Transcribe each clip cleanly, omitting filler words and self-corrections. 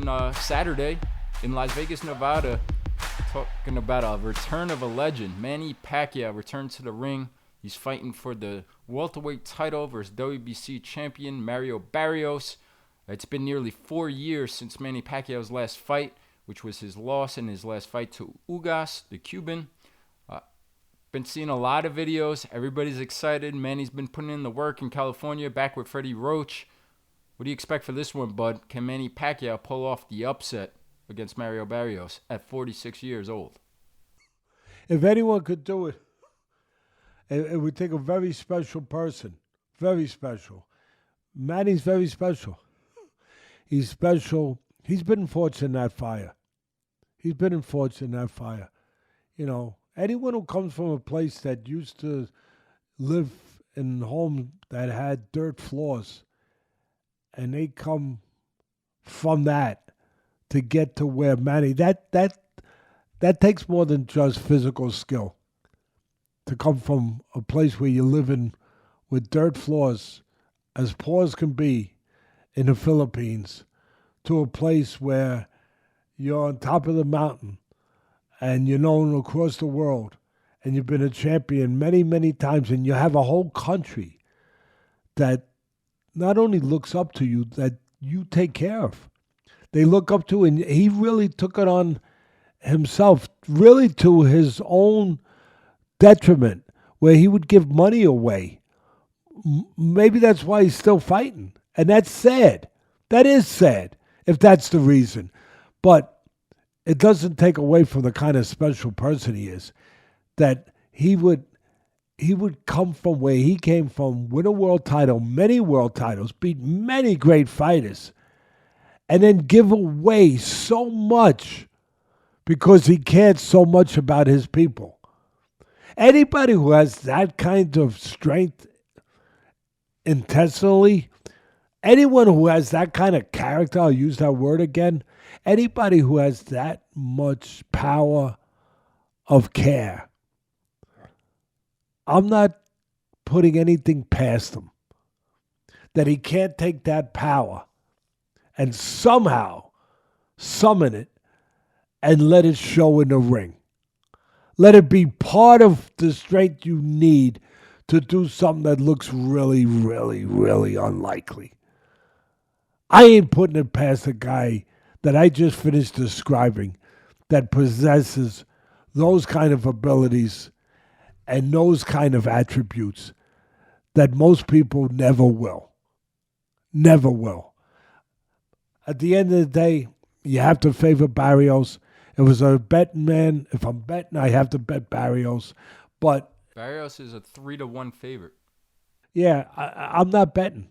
talking Saturday in Las Vegas, Nevada, talking about a return of a legend. Manny Pacquiao returned to the ring. He's fighting for the welterweight title versus WBC champion Mario Barrios. It's been nearly 4 years since Manny Pacquiao's last fight, which was his loss in his last fight to Ugas, the Cuban. Been seeing a lot of videos. Everybody's excited. Manny's been putting in the work in California, back with Freddie Roach. What do you expect for this one, bud? Can Manny Pacquiao pull off the upset against Mario Barrios at 46 years old? If anyone could do it, it would take a very special person. Very special. Manny's very special. He's special. He's been forged in that fire. You know, anyone who comes from a place that used to live in a home that had dirt floors, and they come from that to get to where Manny, that takes more than just physical skill. To come from a place where you're living with dirt floors, as poor as can be in the Philippines, to a place where you're on top of the mountain and you're known across the world and you've been a champion many, many times, and you have a whole country that not only looks up to you, that you take care of. They look up to, and he really took it on himself, really to his own detriment, where he would give money away. Maybe that's why he's still fighting. And that's sad. That is sad, if that's the reason. But it doesn't take away from the kind of special person he is, that he would come from where he came from, win a world title, many world titles, beat many great fighters, and then give away so much because he cared so much about his people. Anybody who has that kind of strength intestinally, anyone who has that kind of character, I'll use that word again, anybody who has that much power of care, I'm not putting anything past him, that he can't take that power and somehow summon it and let it show in the ring. Let it be part of the strength you need to do something that looks really, really, really unlikely. I ain't putting it past a guy that I just finished describing that possesses those kind of abilities and those kind of attributes that most people never will. Never will. At the end of the day, you have to favor Barrios. If it was a betting man, if I'm betting, I have to bet Barrios. But Barrios is a 3-1 favorite. Yeah, I'm not betting.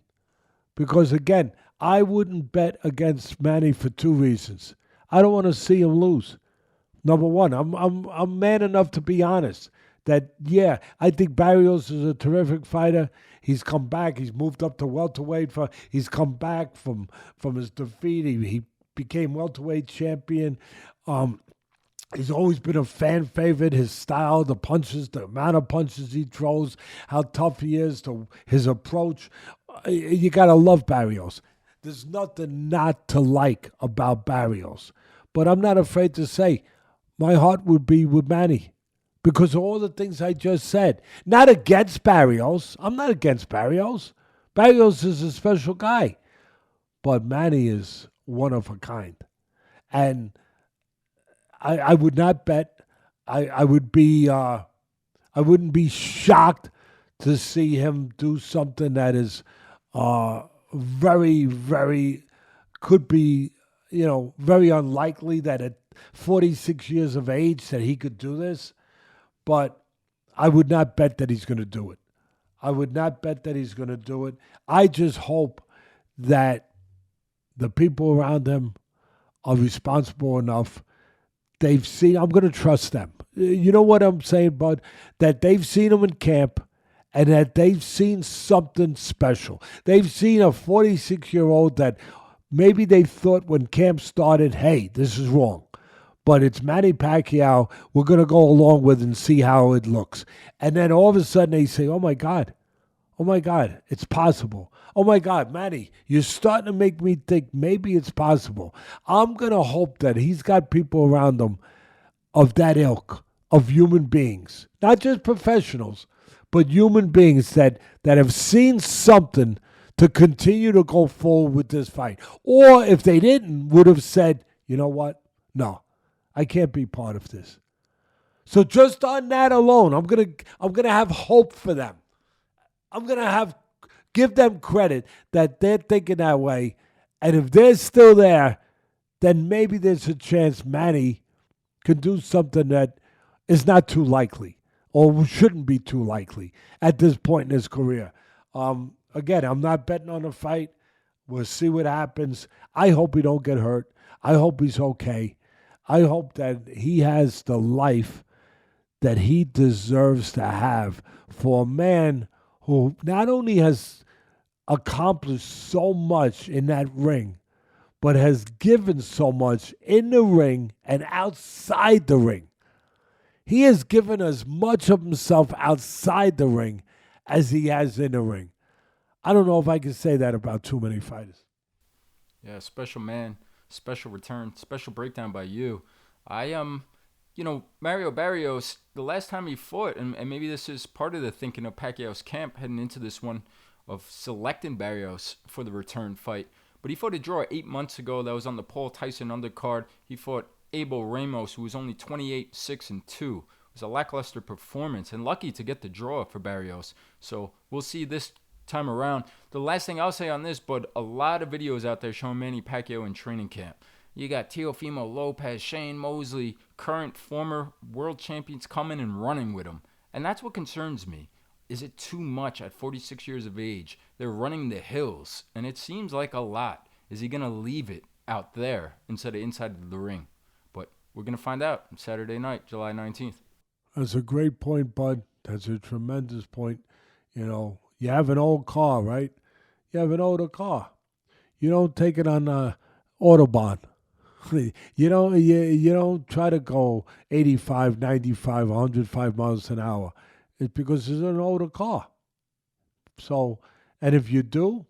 Because again, I wouldn't bet against Manny for two reasons. I don't want to see him lose. Number one, I'm man enough to be honest that, yeah, I think Barrios is a terrific fighter. He's come back. He's moved up to welterweight. He's come back from his defeat. He became welterweight champion. He's always been a fan favorite. His style, the punches, the amount of punches he throws, how tough he is, his approach. You got to love Barrios. There's nothing not to like about Barrios. But I'm not afraid to say my heart would be with Manny because of all the things I just said. Not against Barrios. I'm not against Barrios. Barrios is a special guy. But Manny is one of a kind. And I would not bet. I wouldn't be shocked to see him do something that is very, very, could be, very unlikely that at 46 years of age that he could do this. But I would not bet that he's going to do it. I just hope that the people around him are responsible enough. They've seen, I'm going to trust them. You know what I'm saying, bud? That they've seen him in camp and that they've seen something special. They've seen a 46-year-old that maybe they thought when camp started, hey, this is wrong. But it's Manny Pacquiao. We're going to go along with and see how it looks. And then all of a sudden they say, oh, my God, it's possible. Oh my God, Manny, you're starting to make me think maybe it's possible. I'm going to hope that he's got people around him of that ilk, of human beings, not just professionals, but human beings that have seen something to continue to go forward with this fight. Or if they didn't, would have said, you know what? No, I can't be part of this. So just on that alone, I'm gonna have hope for them. I'm gonna give them credit that they're thinking that way. And if they're still there, then maybe there's a chance Manny can do something that is not too likely or shouldn't be too likely at this point in his career. Again, I'm not betting on the fight. We'll see what happens. I hope he don't get hurt. I hope he's okay. I hope that he has the life that he deserves to have for a man who not only has accomplished so much in that ring, but has given so much in the ring and outside the ring. He has given as much of himself outside the ring as he has in the ring. I don't know if I can say that about too many fighters. Yeah, special man, special return, special breakdown by you. Mario Barrios, the last time he fought, and maybe this is part of the thinking of Pacquiao's camp heading into this one of selecting Barrios for the return fight. But he fought a draw 8 months ago that was on the Paul Tyson undercard. He fought Abel Ramos, who was only 28-6-2. It was a lackluster performance, and lucky to get the draw for Barrios. So we'll see this time around. The last thing I'll say on this, but a lot of videos out there showing Manny Pacquiao in training camp. You got Teofimo Lopez, Shane Mosley, current former world champions coming and running with him. And that's what concerns me. Is it too much at 46 years of age? They're running the hills, and it seems like a lot. Is he going to leave it out there instead of inside the ring? But we're going to find out on Saturday night, July 19th. That's a great point, Bud. That's a tremendous point. You have an old car, right? You have an older car. You don't take it on Autobahn. You don't try to go 85, 95, 105 miles an hour. It's because it's an older car. So, and if you do,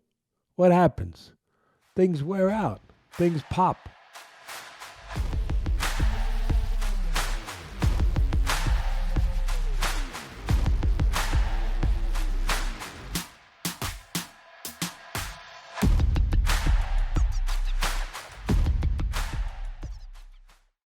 what happens? Things wear out. Things pop.